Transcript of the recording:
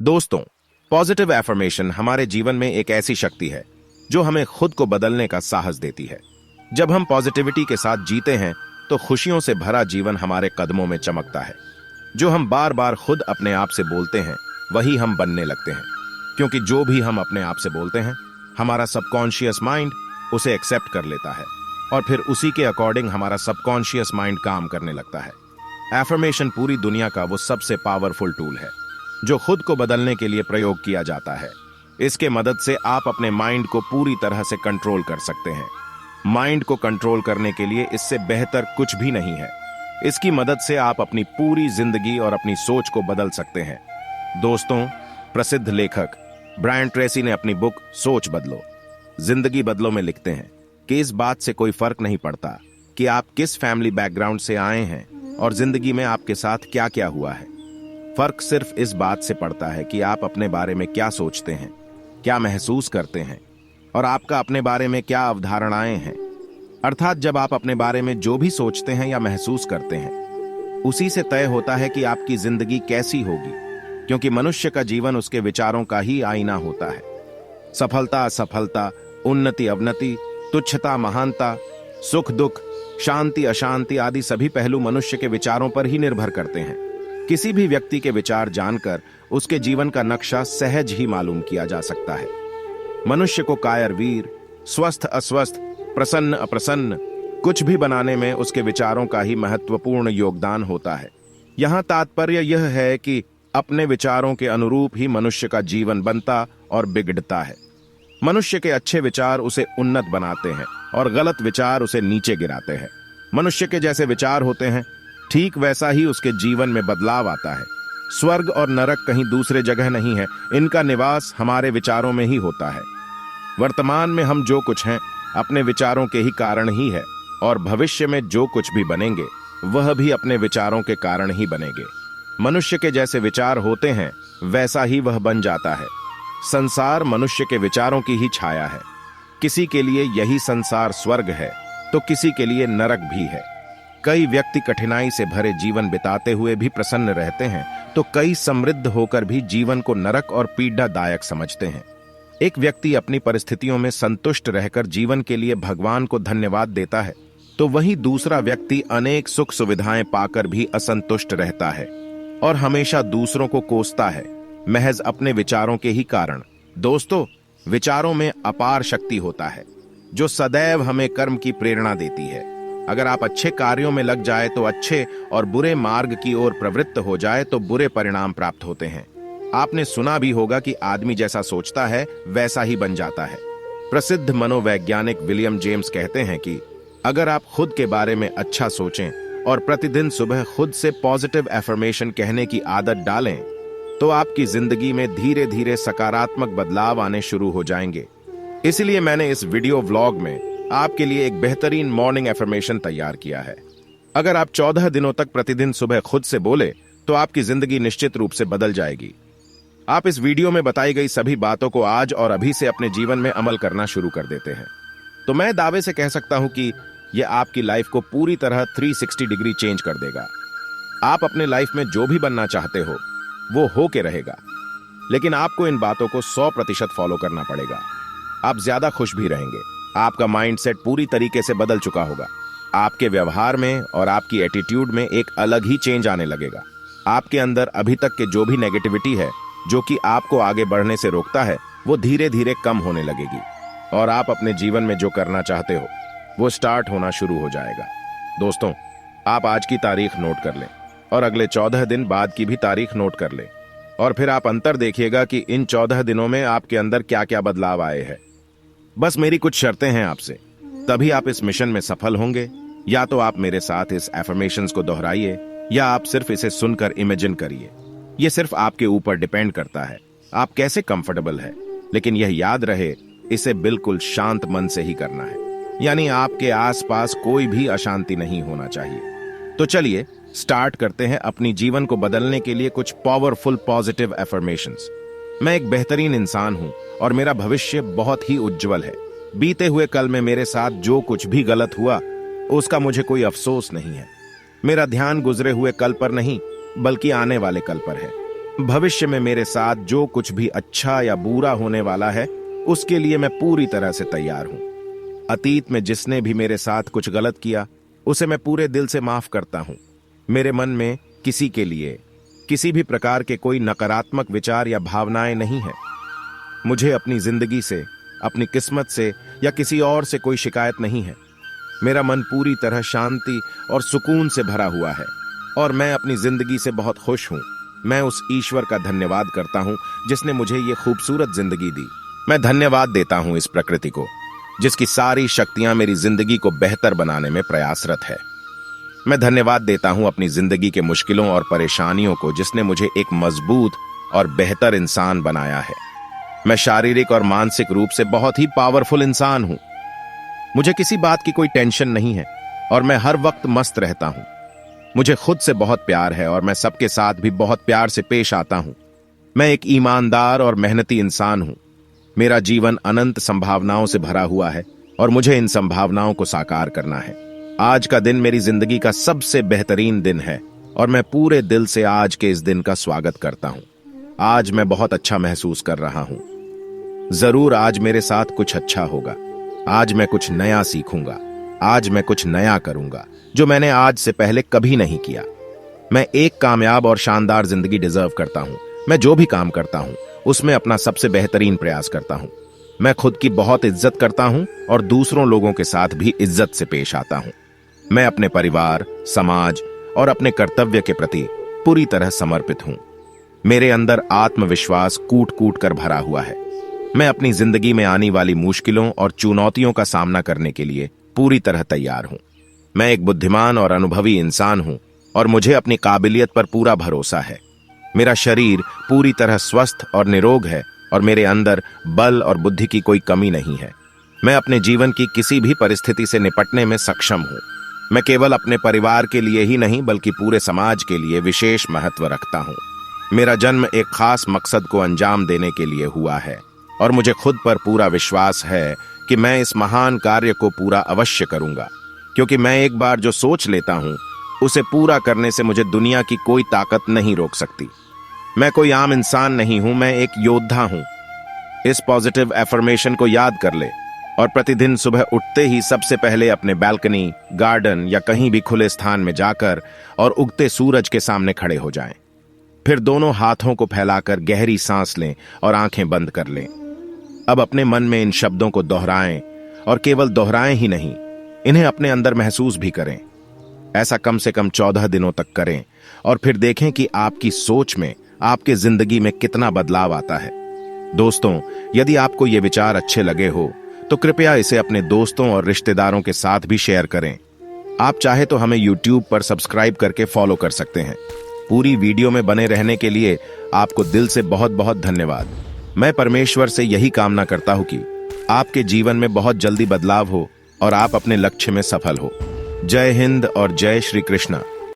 दोस्तों, positive affirmation हमारे जीवन में एक ऐसी शक्ति है जो हमें खुद को बदलने का साहस देती है। जब हम पॉजिटिविटी के साथ जीते हैं तो खुशियों से भरा जीवन हमारे कदमों में चमकता है। जो हम बार बार खुद अपने आप से बोलते हैं वही हम बनने लगते हैं, क्योंकि जो भी हम अपने आप से बोलते हैं हमारा सबकॉन्शियस माइंड उसे एक्सेप्ट कर लेता है और फिर उसी के अकॉर्डिंग हमारा सबकॉन्शियस माइंड काम करने लगता है। एफर्मेशन पूरी दुनिया का वो सबसे पावरफुल टूल है जो खुद को बदलने के लिए प्रयोग किया जाता है। इसके मदद से आप अपने माइंड को पूरी तरह से कंट्रोल कर सकते हैं। माइंड को कंट्रोल करने के लिए इससे बेहतर कुछ भी नहीं है। इसकी मदद से आप अपनी पूरी जिंदगी और अपनी सोच को बदल सकते हैं। दोस्तों, प्रसिद्ध लेखक ब्रायन ट्रेसी ने अपनी बुक सोच बदलो, जिंदगी बदलो में लिखते हैं कि इस बात से कोई फर्क नहीं पड़ता कि आप किस फैमिली बैकग्राउंड से आए हैं और जिंदगी में आपके साथ क्या क्या हुआ है। फर्क सिर्फ इस बात से पड़ता है कि आप अपने बारे में क्या सोचते हैं, क्या महसूस करते हैं और आपका अपने बारे में क्या अवधारणाएं हैं। अर्थात जब आप अपने बारे में जो भी सोचते हैं या महसूस करते हैं उसी से तय होता है कि आपकी जिंदगी कैसी होगी, क्योंकि मनुष्य का जीवन उसके विचारों का ही आईना होता है। सफलता असफलता, उन्नति अवनति, तुच्छता महानता, सुख दुख, शांति अशांति आदि सभी पहलू मनुष्य के विचारों पर ही निर्भर करते हैं। किसी भी व्यक्ति के विचार जानकर उसके जीवन का नक्शा सहज ही मालूम किया जा सकता है। मनुष्य को कायर वीर, स्वस्थ अस्वस्थ, प्रसन्न अप्रसन्न कुछ भी बनाने में उसके विचारों का ही महत्वपूर्ण योगदान होता है। यहां तात्पर्य यह है कि अपने विचारों के अनुरूप ही मनुष्य का जीवन बनता और बिगड़ता है। मनुष्य के अच्छे विचार उसे उन्नत बनाते हैं और गलत विचार उसे नीचे गिराते हैं। मनुष्य के जैसे विचार होते हैं ठीक वैसा ही उसके जीवन में बदलाव आता है। स्वर्ग और नरक कहीं दूसरे जगह नहीं है, इनका निवास हमारे विचारों में ही होता है। वर्तमान में हम जो कुछ हैं अपने विचारों के ही कारण ही है और भविष्य में जो कुछ भी बनेंगे वह भी अपने विचारों के कारण ही बनेंगे। मनुष्य के जैसे विचार होते हैं वैसा ही वह बन जाता है। संसार मनुष्य के विचारों की ही छाया है। किसी के लिए यही संसार स्वर्ग है तो किसी के लिए नरक भी है। कई व्यक्ति कठिनाई से भरे जीवन बिताते हुए भी प्रसन्न रहते हैं तो कई समृद्ध होकर भी जीवन को नरक और पीड़ादायक समझते हैं। एक व्यक्ति अपनी परिस्थितियों में संतुष्ट रहकर जीवन के लिए भगवान को धन्यवाद देता है तो वहीं दूसरा व्यक्ति अनेक सुख सुविधाएं पाकर भी असंतुष्ट रहता है और हमेशा दूसरों को कोसता है, महज अपने विचारों के ही कारण। दोस्तों, विचारों में अपार शक्ति होता है जो सदैव हमें कर्म की प्रेरणा देती है। अगर आप अच्छे कार्यों में लग जाए तो अच्छे और बुरे मार्ग की ओर प्रवृत्त हो जाए तो बुरे परिणाम प्राप्त होते हैं। आपने सुना भी होगा कि आदमी जैसा सोचता है वैसा ही बन जाता है। प्रसिद्ध मनोवैज्ञानिक विलियम जेम्स कहते हैं कि अगर आप खुद के बारे में अच्छा सोचें और प्रतिदिन सुबह खुद से पॉजिटिव एफर्मेशन कहने की आदत डालें तो आपकी जिंदगी में धीरे धीरे सकारात्मक बदलाव आने शुरू हो जाएंगे। इसलिए मैंने इस वीडियो व्लॉग में आपके लिए एक बेहतरीन मॉर्निंग एफर्मेशन तैयार किया है। अगर आप 14 दिनों तक प्रतिदिन सुबह खुद से बोले तो आपकी जिंदगी निश्चित रूप से बदल जाएगी। आप इस वीडियो में बताई गई सभी बातों को आज और अभी से अपने जीवन में अमल करना शुरू कर देते हैं तो मैं दावे से कह सकता हूं कि यह आपकी लाइफ को पूरी तरह 360 डिग्री चेंज कर देगा। आप अपने लाइफ में जो भी बनना चाहते हो वो हो के रहेगा, लेकिन आपको इन बातों को 100% फॉलो करना पड़ेगा। आप ज्यादा खुश भी रहेंगे। आपका माइंडसेट पूरी तरीके से बदल चुका होगा। आपके व्यवहार में और आपकी एटीट्यूड में एक अलग ही चेंज आने लगेगा। आपके अंदर अभी तक के जो भी नेगेटिविटी है जो कि आपको आगे बढ़ने से रोकता है वो धीरे धीरे कम होने लगेगी और आप अपने जीवन में जो करना चाहते हो वो स्टार्ट होना शुरू हो जाएगा। दोस्तों, आप आज की तारीख नोट कर लें और अगले 14 दिन बाद की भी तारीख नोट कर लें और फिर आप अंतर देखिएगा कि इन 14 दिनों में आपके अंदर क्या क्या बदलाव आए हैं। बस मेरी कुछ शर्तें हैं आपसे, तभी आप इस मिशन में सफल होंगे। या तो आप मेरे साथ इस एफर्मेशंस को दोहराइए या आप सिर्फ इसे सुनकर इमेजिन करिए। यह सिर्फ आपके ऊपर डिपेंड करता है आप कैसे कंफर्टेबल है, लेकिन यह याद रहे इसे बिल्कुल शांत मन से ही करना है, यानी आपके आसपास कोई भी अशांति नहीं होना चाहिए। तो चलिए स्टार्ट करते हैं अपनी जीवन को बदलने के लिए कुछ पावरफुल पॉजिटिव एफर्मेशंस। मैं एक बेहतरीन इंसान हूं और मेरा भविष्य बहुत ही उज्जवल है। बीते हुए कल में मेरे साथ जो कुछ भी गलत हुआ उसका मुझे कोई अफसोस नहीं है। मेरा ध्यान गुजरे हुए कल पर नहीं बल्कि आने वाले कल पर है। भविष्य में मेरे साथ जो कुछ भी अच्छा या बुरा होने वाला है उसके लिए मैं पूरी तरह से तैयार हूं। अतीत में जिसने भी मेरे साथ कुछ गलत किया उसे मैं पूरे दिल से माफ करता हूं। मेरे मन में किसी के लिए किसी भी प्रकार के कोई नकारात्मक विचार या भावनाएं नहीं है। मुझे अपनी जिंदगी से, अपनी किस्मत से या किसी और से कोई शिकायत नहीं है। मेरा मन पूरी तरह शांति और सुकून से भरा हुआ है और मैं अपनी जिंदगी से बहुत खुश हूं। मैं उस ईश्वर का धन्यवाद करता हूं जिसने मुझे ये खूबसूरत जिंदगी दी। मैं धन्यवाद देता हूं इस प्रकृति को जिसकी सारी शक्तियां मेरी जिंदगी को बेहतर बनाने में प्रयासरत है। मैं धन्यवाद देता हूं अपनी जिंदगी के मुश्किलों और परेशानियों को जिसने मुझे एक मजबूत और बेहतर इंसान बनाया है। मैं शारीरिक और मानसिक रूप से बहुत ही पावरफुल इंसान हूं। मुझे किसी बात की कोई टेंशन नहीं है और मैं हर वक्त मस्त रहता हूं। मुझे खुद से बहुत प्यार है और मैं सबके साथ भी बहुत प्यार से पेश आता हूं। मैं एक ईमानदार और मेहनती इंसान हूं। मेरा जीवन अनंत संभावनाओं से भरा हुआ है और मुझे इन संभावनाओं को साकार करना है। आज का दिन मेरी जिंदगी का सबसे बेहतरीन दिन है और मैं पूरे दिल से आज के इस दिन का स्वागत करता हूं। आज मैं बहुत अच्छा महसूस कर रहा हूं। जरूर आज मेरे साथ कुछ अच्छा होगा। आज मैं कुछ नया सीखूंगा। आज मैं कुछ नया करूंगा जो मैंने आज से पहले कभी नहीं किया। मैं एक कामयाब और शानदार जिंदगी डिजर्व करता हूं। मैं जो भी काम करता हूं उसमें अपना सबसे बेहतरीन प्रयास करता हूं। मैं खुद की बहुत इज्जत करता हूं और दूसरों लोगों के साथ भी इज्जत से पेश आता हूं। मैं अपने परिवार, समाज और अपने कर्तव्य के प्रति पूरी तरह समर्पित हूं। मेरे अंदर आत्मविश्वास कूट कूट कर भरा हुआ है। मैं अपनी जिंदगी में आने वाली मुश्किलों और चुनौतियों का सामना करने के लिए पूरी तरह तैयार हूं। मैं एक बुद्धिमान और अनुभवी इंसान हूं और मुझे अपनी काबिलियत पर पूरा भरोसा है। मेरा शरीर पूरी तरह स्वस्थ और निरोग है और मेरे अंदर बल और बुद्धि की कोई कमी नहीं है। मैं अपने जीवन की किसी भी परिस्थिति से निपटने में सक्षम हूं। मैं केवल अपने परिवार के लिए ही नहीं बल्कि पूरे समाज के लिए विशेष महत्व रखता हूं। मेरा जन्म एक खास मकसद को अंजाम देने के लिए हुआ है और मुझे खुद पर पूरा विश्वास है कि मैं इस महान कार्य को पूरा अवश्य करूंगा, क्योंकि मैं एक बार जो सोच लेता हूं उसे पूरा करने से मुझे दुनिया की कोई ताकत नहीं रोक सकती। मैं कोई आम इंसान नहीं हूं, मैं एक योद्धा हूं। इस पॉजिटिव एफर्मेशन को याद कर ले और प्रतिदिन सुबह उठते ही सबसे पहले अपने बालकनी, गार्डन या कहीं भी खुले स्थान में जाकर और उगते सूरज के सामने खड़े हो जाएं। फिर दोनों हाथों को फैलाकर गहरी सांस लें और आंखें बंद कर लें। अब अपने मन में इन शब्दों को दोहराएं और केवल दोहराएं ही नहीं, इन्हें अपने अंदर महसूस भी करें। ऐसा कम से कम 14 दिनों तक करें और फिर देखें कि आपकी सोच में, आपके जिंदगी में कितना बदलाव आता है। दोस्तों, यदि आपको ये विचार अच्छे लगे हो तो कृपया इसे अपने दोस्तों और रिश्तेदारों के साथ भी शेयर करें। आप चाहे तो हमें YouTube पर सब्सक्राइब करके फॉलो कर सकते हैं। पूरी वीडियो में बने रहने के लिए आपको दिल से बहुत बहुत धन्यवाद। मैं परमेश्वर से यही कामना करता हूं कि आपके जीवन में बहुत जल्दी बदलाव हो और आप अपने लक्ष्य में सफल हो। जय हिंद और जय श्री कृष्णा।